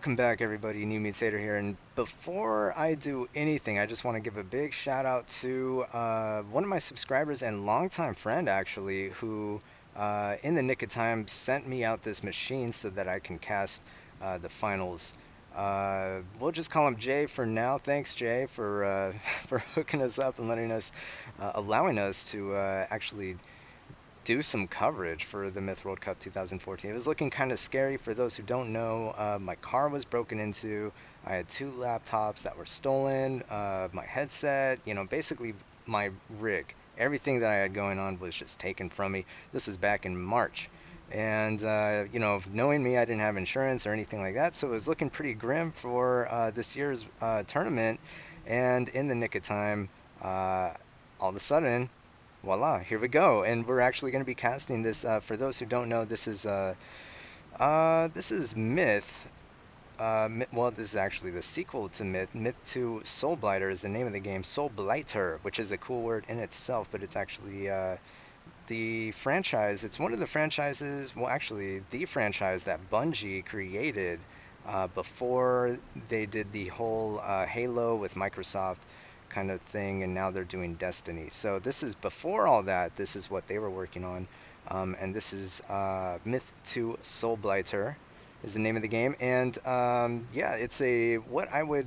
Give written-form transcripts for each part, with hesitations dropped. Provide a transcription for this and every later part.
Welcome back, everybody. NewMutator here. And before I do anything, I just want to give a big shout out to one of my subscribers and longtime friend, actually, who, in the nick of time, sent me out this machine so that I can cast the finals. We'll just call him Jay for now. Thanks, Jay, for for hooking us up and allowing us to actually do some coverage for the Myth World Cup 2014. It was looking kind of scary. For those who don't know, my car was broken into. I had two laptops that were stolen, my headset, basically my rig. Everything that I had going on was just taken from me. This was back in March. And, knowing me, I didn't have insurance or anything like that, so it was looking pretty grim for this year's tournament. And in the nick of time, all of a sudden, voila, here we go. And we're actually going to be casting this. For those who don't know, this is Myth. Well, this is actually the sequel to Myth. Myth 2 Soul Blighter is the name of the game. Soul Blighter, which is a cool word in itself, but it's actually the franchise. It's one of the franchises, well, actually, the franchise that Bungie created before they did the whole Halo with Microsoft kind of thing, and now they're doing Destiny. So this is before all that. This is what they were working on, and this is Myth 2 Soul Blighter is the name of the game, and yeah, it's a what I would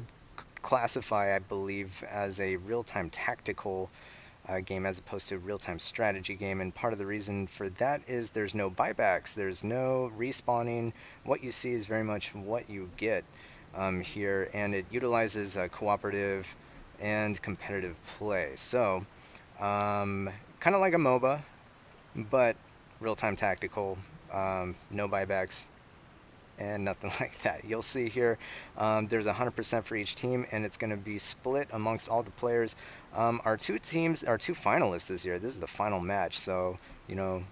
classify, I believe, as a real-time tactical game as opposed to a real-time strategy game. And part of the reason for that is there's no buybacks, there's no respawning. What you see is very much what you get here, and it utilizes cooperative and competitive play. So, kind of like a MOBA, but real-time tactical, no buybacks, and nothing like that. You'll see here there's 100% for each team, and it's going to be split amongst all the players. Our two teams, our two finalists this year, this is the final match, so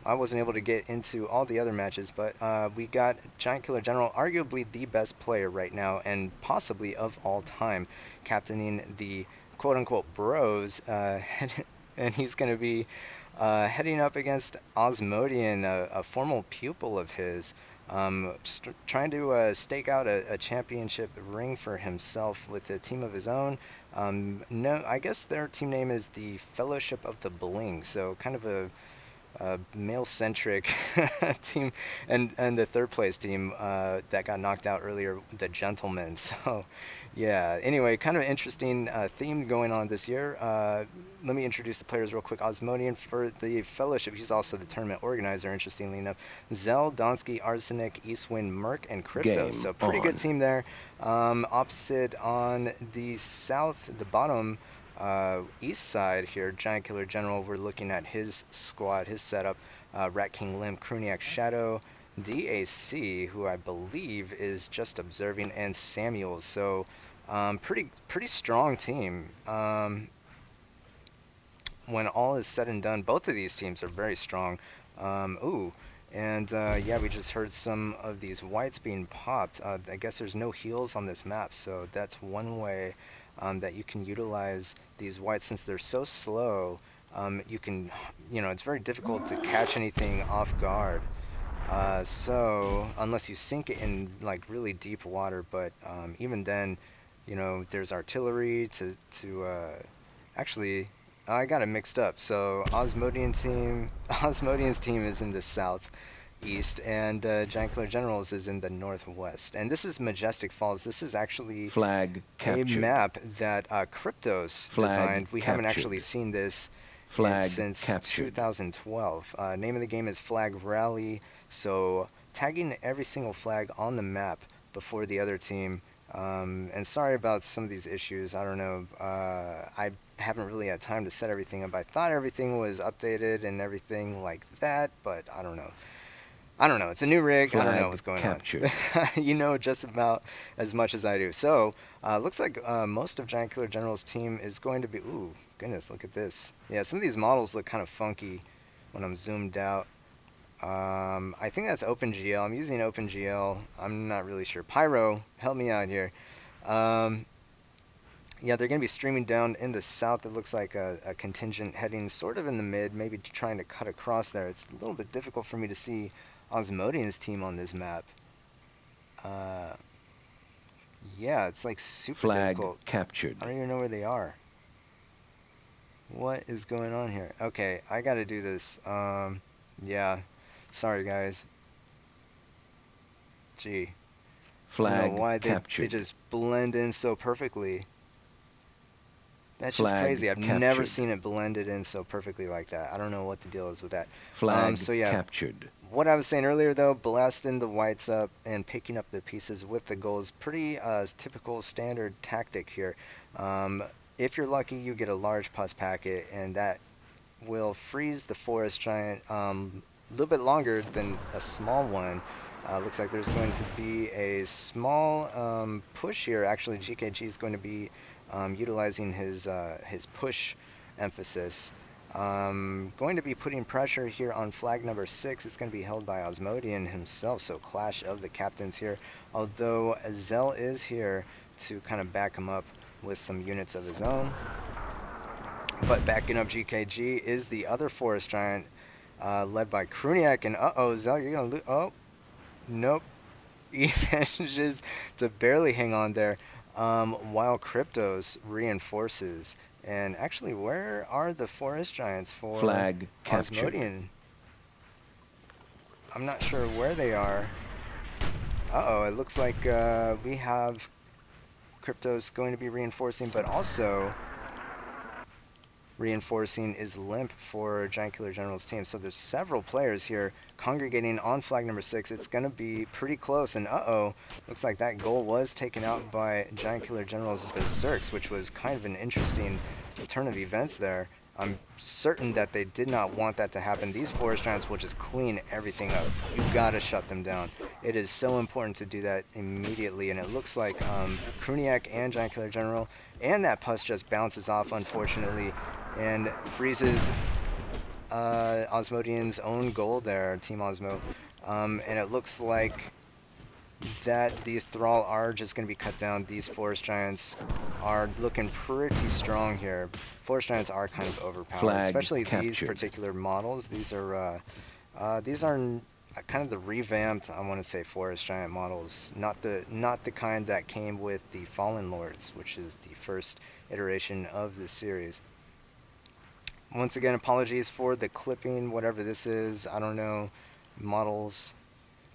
I wasn't able to get into all the other matches, but we got Giant Killer General, arguably the best player right now, and possibly of all time, captaining the quote-unquote bros, and he's going to be heading up against Osmodian, a former pupil of his, just trying to stake out a championship ring for himself with a team of his own. No, I guess their team name is the Fellowship of the Bling, so kind of a male-centric team, and the third place team that got knocked out earlier, the Gentlemen. So, yeah. Anyway, kind of interesting theme going on this year. Let me introduce the players real quick. Osmodian for the Fellowship. He's also the tournament organizer. Interestingly enough, Zell, Donsky, Arsenic, Eastwind, Merc, and Crypto. So pretty good team there. Opposite on the south, the bottom. East side here, Giant Killer General, we're looking at his squad, his setup. Rat King Limp, Kruniak Shadow, DAC, who I believe is just observing, and Samuels. So pretty strong team. When all is said and done, both of these teams are very strong. And yeah, we just heard some of these whites being popped. I guess there's no heals on this map, so that's one way that you can utilize these whites. Since they're so slow, you can, it's very difficult to catch anything off guard. So unless you sink it in like really deep water, but even then, there's artillery to actually. I got it mixed up. So Osmodian's team is in the southeast, and Giant Killer Generals is in the northwest. And this is Majestic Falls. This is actually Flag captured. a map that Cryptos Flag designed. We haven't captured. actually seen this Flag since captured. 2012. Name of the game is Flag Rally. So tagging every single flag on the map before the other team. And sorry about some of these issues. I don't know. I haven't really had time to set everything up. I thought everything was updated and everything like that, but I don't know. It's a new rig. Flag I don't know what's going captured. on. You know just about as much as I do. So looks like most of Giant Killer General's team is going to be. Ooh, goodness, look at this. Yeah, some of these models look kind of funky when I'm zoomed out. I think that's OpenGL. I'm using OpenGL. I'm not really sure. Pyro, help me out here. Yeah, they're going to be streaming down in the south. It looks like a contingent heading sort of in the mid, maybe trying to cut across there. It's a little bit difficult for me to see Osmodian's team on this map. Yeah, it's like super Flag difficult. captured. I don't even know where they are. What is going on here? Okay, I gotta do this. Yeah. Sorry, guys. Gee. I don't know Flag why they captured. just blend in so perfectly. That's just Flag crazy. I've never captured. seen it blended in so perfectly like that. I don't know what the deal is with that. Flag So yeah, captured. what I was saying earlier though, blasting the whites up and picking up the pieces with the goals, pretty typical standard tactic here. Um, if you're lucky, you get a large pus packet, and that will freeze the forest giant a little bit longer than a small one. Looks like there's going to be a small push here. Actually, GKG is going to be utilizing his push emphasis. Going to be putting pressure here on flag number 6. It's going to be held by Osmodian himself, so clash of the captains here. Although Zell is here to kind of back him up with some units of his own. But backing up GKG is the other forest giant, led by Kruniak. And uh-oh, Zell, you're going to lose. Oh, nope. He manages to barely hang on there, while Kryptos reinforces. And actually, where are the forest giants for Flag captured. Osmodian? I'm not sure where they are. Uh-oh, it looks like we have Kryptos going to be reinforcing, but also reinforcing is Limp for Giant Killer General's team. So there's several players here congregating on flag number 6. It's going to be pretty close. And uh-oh, looks like that goal was taken out by Giant Killer General's Berserks, which was kind of an interesting turn of events there. I'm certain that they did not want that to happen. These Forest Giants will just clean everything up. You gotta shut them down. It is so important to do that immediately, and it looks like Kruniak and Giant Killer General and that pus just bounces off, unfortunately, and freezes Osmodian's own goal there, Team Osmo. And it looks like that these Thrall are just going to be cut down. These Forest Giants are looking pretty strong here. Forest Giants are kind of overpowered, Flag especially these captured. particular models. These are kind of the revamped, I want to say, Forest Giant models, not the kind that came with the Fallen Lords, which is the first iteration of this series. Once again, apologies for the clipping, whatever this is. I don't know. Models.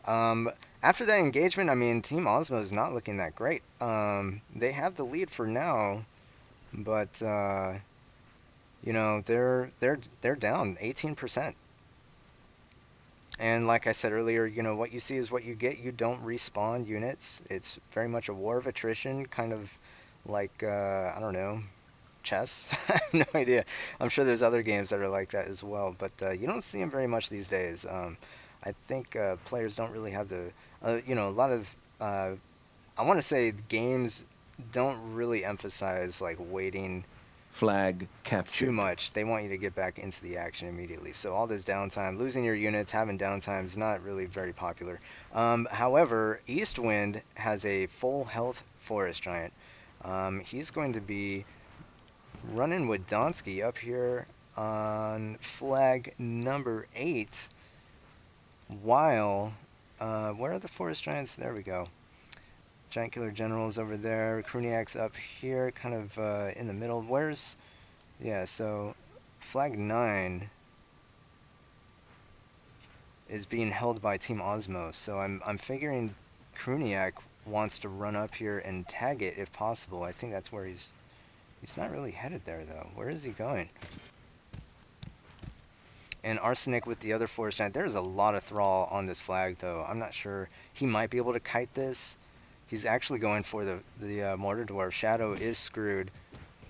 Um, After that engagement, I mean, Team Osmo is not looking that great. They have the lead for now, but they're down 18%. And like I said earlier, what you see is what you get. You don't respawn units. It's very much a war of attrition, kind of like I don't know, chess. I have no idea. I'm sure there's other games that are like that as well, but you don't see them very much these days. I think players don't really have a lot of, I want to say games don't really emphasize like waiting Flag too captured. much. They want you to get back into the action immediately. So all this downtime, losing your units, having downtime is not really very popular. However, Eastwind has a full health forest giant. He's going to be running with Donsky up here on flag number 8, while where are the forest giants? There we go. Giant Killer General's over there. Kruniak's up here, kind of in the middle. Yeah, so flag 9 is being held by Team Osmo, so I'm figuring Kruniak wants to run up here and tag it if possible. I think that's where he's not really headed there though. Where is he going? And Arsenic with the other forest giant. There's a lot of thrall on this flag though. I'm not sure. He might be able to kite this. He's actually going for the Mortar Dwarf. Shadow is screwed.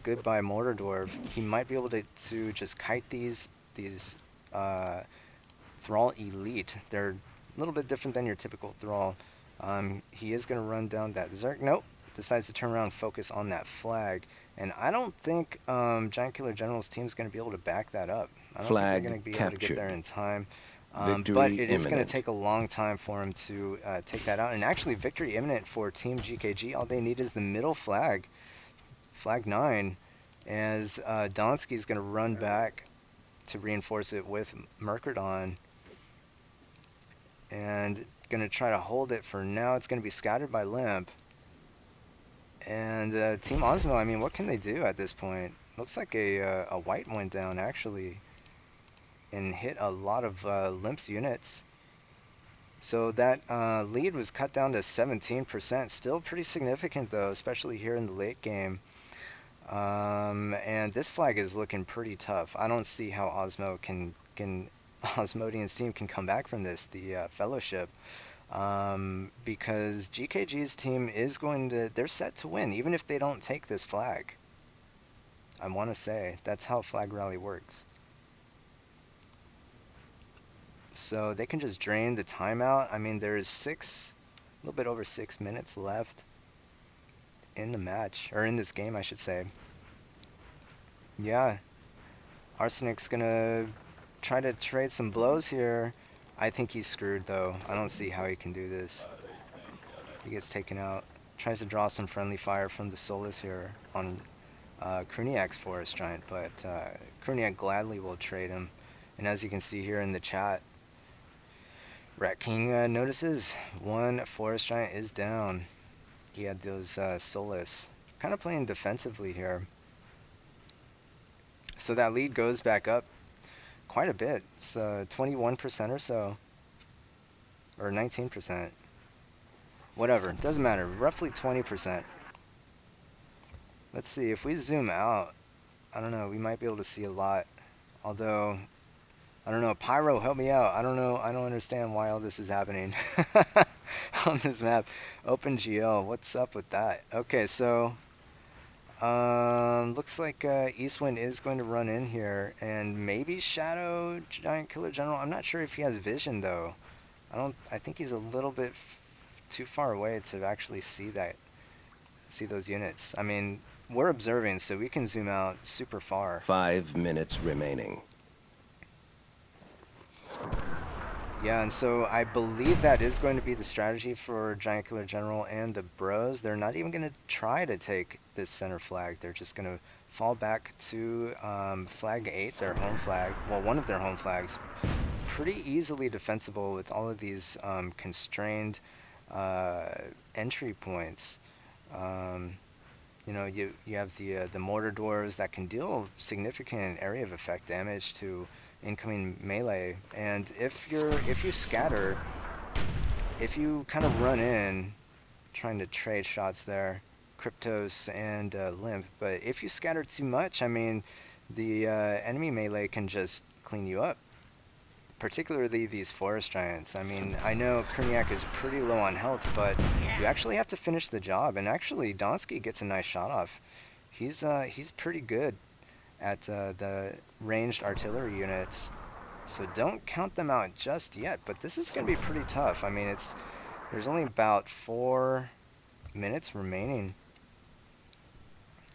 Goodbye Mortar Dwarf. He might be able to just kite these uh, Thrall Elite. They're a little bit different than your typical Thrall. He is going to run down that Zerg. Nope. Decides to turn around and focus on that flag. And I don't think Giant Killer General's team is going to be able to back that up. I don't think they're going Flag to be able to get there captured. in time. But Victory it is going to imminent. take a long time for him to take that out. And actually, victory imminent for Team GKG. All they need is the middle flag, flag 9, as Donsky is going to run back to reinforce it with Mercadon. And going to try to hold it for now. It's going to be scattered by Limp. And Team Osmo, I mean, what can they do at this point? Looks like a white went down actually and hit a lot of Limp's units. So that lead was cut down to 17%. Still pretty significant though, especially here in the late game. And this flag is looking pretty tough. I don't see how Osmo can Osmodian's team can come back from this, the Fellowship, because GKG's team is they're set to win, even if they don't take this flag. I want to say that's how Flag Rally works. So they can just drain the timeout. I mean, there's a little bit over 6 minutes left in the match, or in this game, I should say. Yeah, Arsenic's gonna try to trade some blows here. I think he's screwed though. I don't see how he can do this. He gets taken out. Tries to draw some friendly fire from the Solus here on Kruniak's Forest Giant, but Kruniak gladly will trade him. And as you can see here in the chat, Rat King notices one Forest Giant is down. He had those Solus. Kind of playing defensively here. So that lead goes back up quite a bit. It's 21% or so. Or 19%. Whatever, doesn't matter. Roughly 20%. Let's see, if we zoom out, I don't know, we might be able to see a lot. Although, I don't know, Pyro, help me out. I don't know, I don't understand why all this is happening on this map. OpenGL, what's up with that? Okay, so looks like Eastwind is going to run in here, and maybe Shadow Giant Killer General. I'm not sure if he has vision though. I think he's a little bit too far away to actually see those units. I mean, we're observing, so we can zoom out super far. 5 minutes remaining. Yeah, and so I believe that is going to be the strategy for Giant Killer General and the Bros. They're not even going to try to take this center flag. They're just going to fall back to flag 8, their home flag. Well, one of their home flags. Pretty easily defensible with all of these constrained entry points. You know, you have the mortar doors that can deal significant area of effect damage to incoming melee, and if you scatter, if you kind of run in trying to trade shots there, Cryptos and Limp, but if you scatter too much, I mean, the enemy melee can just clean you up. Particularly these Forest Giants. I mean, I know Kruniak is pretty low on health, but you actually have to finish the job. And actually, Donsky gets a nice shot off. He's pretty good at the ranged artillery units. So don't count them out just yet. But this is going to be pretty tough. I mean, there's only about 4 minutes remaining.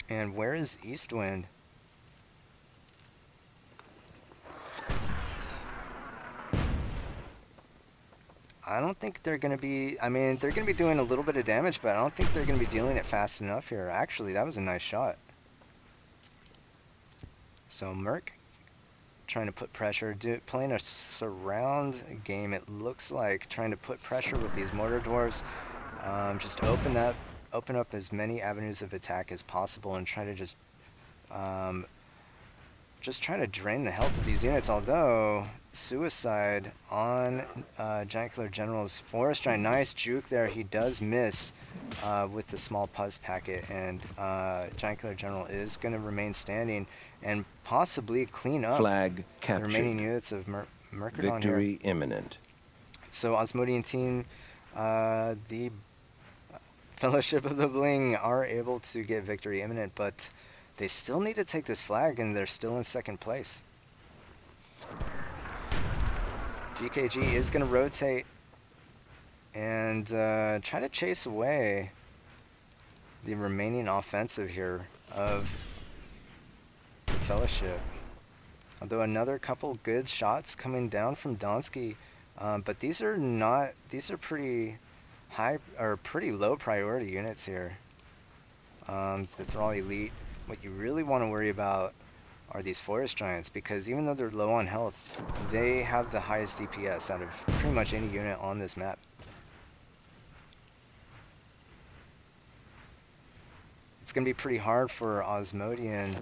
And where is Eastwind? I don't think they're going to be, I mean, they're going to be doing a little bit of damage, but I don't think they're going to be dealing it fast enough here. Actually, that was a nice shot. So Merc trying to put pressure, playing a surround game, it looks like, trying to put pressure with these mortar dwarves. Just open up as many avenues of attack as possible and try to just try to drain the health of these units, although suicide on Giant Killer General's Forest Giant. Nice juke there. He does miss with the small puzz packet, and Giant Killer General is going to remain standing and possibly clean up Flag the remaining units of Mercadon here. Victory imminent. So Osmodian team, the Fellowship of the Bling are able to get victory imminent, but they still need to take this flag, and they're still in second place. GKG is going to rotate and try to chase away the remaining offensive here of the Fellowship. Although another couple good shots coming down from Donsky, but these are pretty high or pretty low priority units here. The Thrall Elite. What you really want to worry about are these Forest Giants, because even though they're low on health, they have the highest DPS out of pretty much any unit on this map. going to be pretty hard for Osmodian.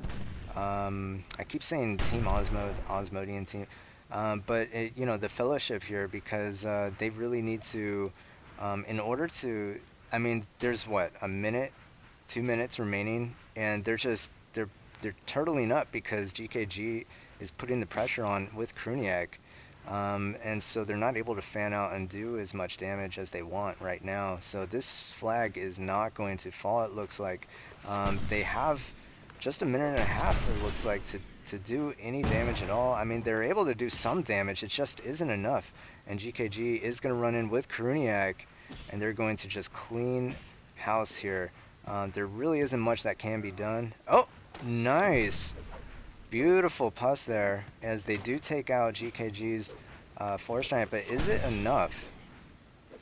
I keep saying Team Osmodian team, but the Fellowship here, because they really need to, in order to. I mean, there's what, a minute, 2 minutes remaining, and they're turtling up because GKG is putting the pressure on with Kruniak. And so they're not able to fan out and do as much damage as they want right now. So this flag is not going to fall, it looks like. They have just a minute and a half, it looks like, to do any damage at all. I mean, they're able to do some damage, it just isn't enough. And GKG is going to run in with Kruniak, and they're going to just clean house here. There really isn't much that can be done. Oh, nice. Beautiful pass there, as they do take out GKG's Force Giant, but is it enough?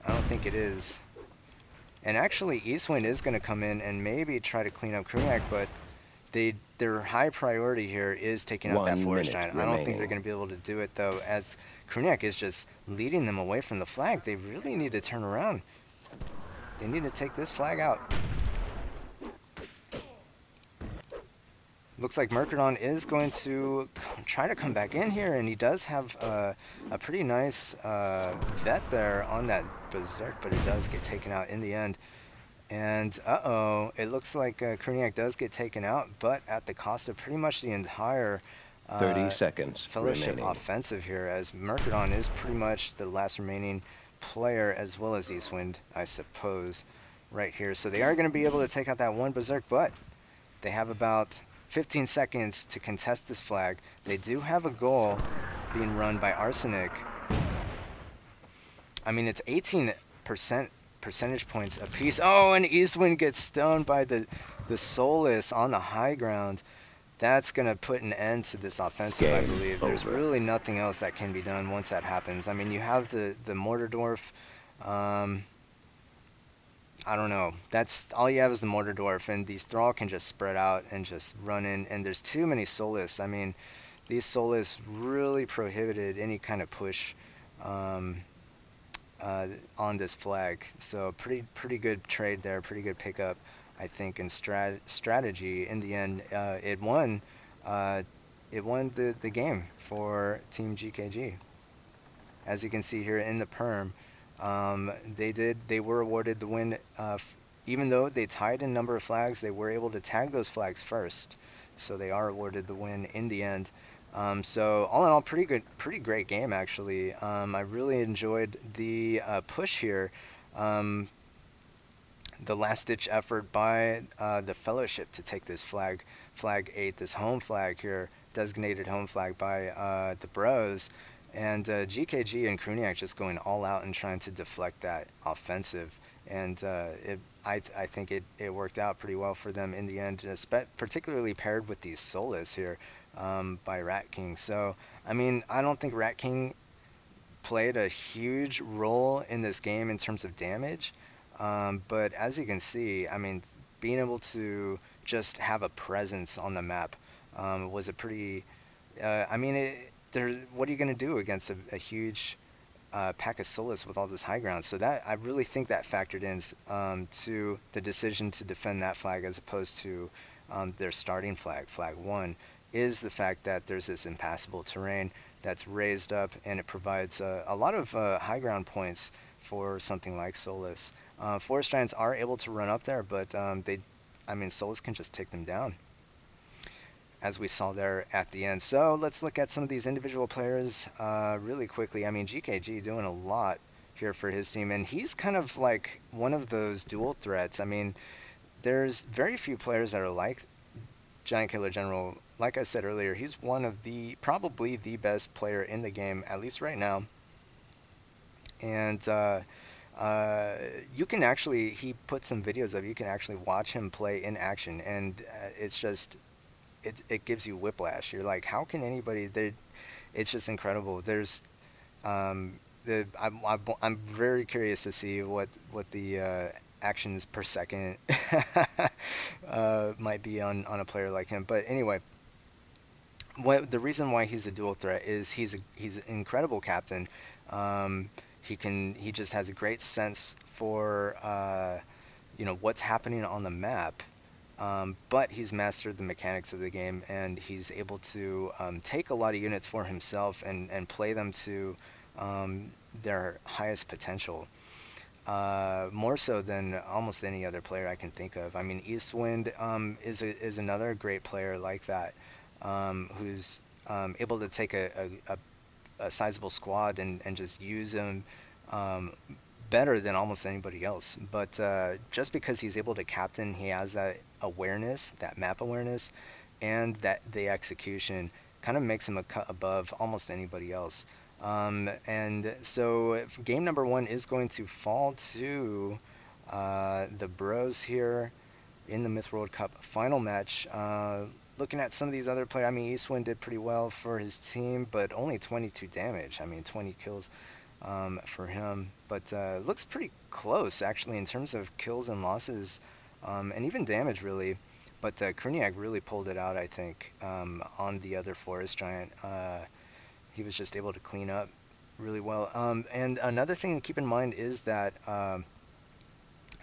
I don't think it is. And actually, Eastwind is going to come in and maybe try to clean up Kruniak, but their high priority here is taking out that Force Giant. I don't think they're going to be able to do it, though, as Kruniak is just leading them away from the flag. They really need to turn around. They need to take this flag out. Looks like Murkerdon is going to try to come back in here, and he does have a pretty nice vet there on that Berserk, but it does get taken out in the end. And uh-oh, it looks like Kruniak does get taken out, but at the cost of pretty much the entire 30 seconds Fellowship remaining. offensive here, as Murkerdon is pretty much the last remaining player, as well as Eastwind, I suppose, right here. So they are going to be able to take out that one Berserk, but they have about 15 seconds to contest this flag. They do have a goal being run by Arsenic. I mean, it's 18% percentage points apiece. Oh, and Eastwind gets stoned by the Soulless on the high ground. That's going to put an end to this offensive, I believe. There's really nothing else that can be done once that happens. I mean, you have the Morterdorf. I don't know. That's all you have is the Morterdorf, and these Thrall can just spread out and just run in. And there's too many Soulless. I mean, these Soulless really prohibited any kind of push on this flag. So pretty good trade there, pretty good pickup, I think, and strategy. In the end, it won the game for Team GKG. As you can see here in the perm. They were awarded the win, even though they tied in number of flags. They were able to tag those flags first, so they are awarded the win in the end. So all in all, pretty great game actually. I really enjoyed the push here, the last-ditch effort by the Fellowship to take this flag 8, this home flag here, designated home flag by the Bros. And GKG and Kruniak just going all out and trying to deflect that offensive. And I think it worked out pretty well for them in the end, particularly paired with these Soulless here by Rat King. So, I mean, I don't think Rat King played a huge role in this game in terms of damage. But as you can see, I mean, being able to just have a presence on the map was a pretty... I mean, what are you going to do against a huge pack of Soulless with all this high ground? So that, I really think that factored in to the decision to defend that flag as opposed to their starting flag, flag 1, is the fact that there's this impassable terrain that's raised up, and it provides a lot of high ground points for something like Soulless. Forest Giants are able to run up there, but Soulless can just take them down, as we saw there at the end. So let's look at some of these individual players really quickly. I mean, GKG doing a lot here for his team, and he's kind of like one of those dual threats. I mean, there's very few players that are like Giant Killer General. Like I said earlier, he's probably the best player in the game, at least right now. And you can actually, he put some videos of, you can actually watch him play in action, and it's just... It gives you whiplash. You're like, how can anybody? It's just incredible. There's, I'm very curious to see what the actions per second might be on a player like him. But anyway, the reason why he's a dual threat is he's an incredible captain. He just has a great sense for what's happening on the map. but he's mastered the mechanics of the game, and he's able to take a lot of units for himself and play them to their highest potential. More so than almost any other player I can think of. I mean, Eastwind is another great player like that, who's able to take a sizable squad and just use them um, better than almost anybody else. But just because he's able to captain, he has that awareness, that map awareness, and that the execution kind of makes him a cut above almost anybody else. And so game number one is going to fall to the Bros here in the Myth World Cup final match. Looking at some of these other players, I mean, Eastwind did pretty well for his team, but only 22 damage. I mean, 20 kills for him. But looks pretty close, actually, in terms of kills and losses, and even damage, really. But Kruniak really pulled it out, I think, on the other Forest Giant. He was just able to clean up really well. And another thing to keep in mind is that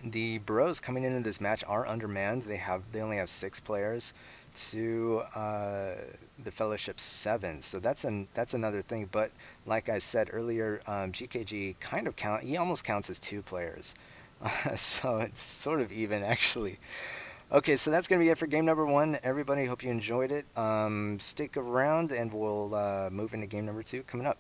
the Bros coming into this match are undermanned. They only have 6 players to the Fellowship's 7. So that's another thing. But like I said earlier, GKG kind of he almost counts as 2 players. So it's sort of even actually. Okay, so that's going to be it for game number one. Everybody, hope you enjoyed it. Stick around and we'll move into game number two coming up.